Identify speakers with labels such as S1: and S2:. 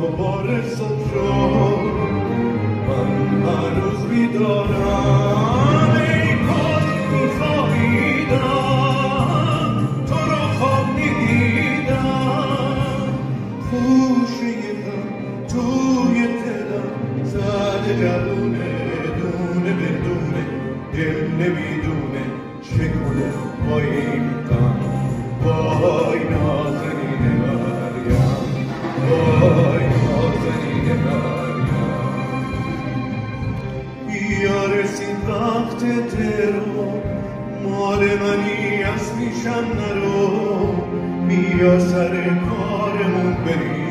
S1: دوباره صبح شد من هنوز بیدارم ای کاش میخوابیدم تو رو خواب میدیدم خوشه غم توی دلم زده جوونه دونه به دونه دل نمیدونه چه کنه با این غم وای نازنین مریم وای نازنین مریم بیا رسید وقت ترو مال منی از پیشم نرو بیا سر کارمون بریم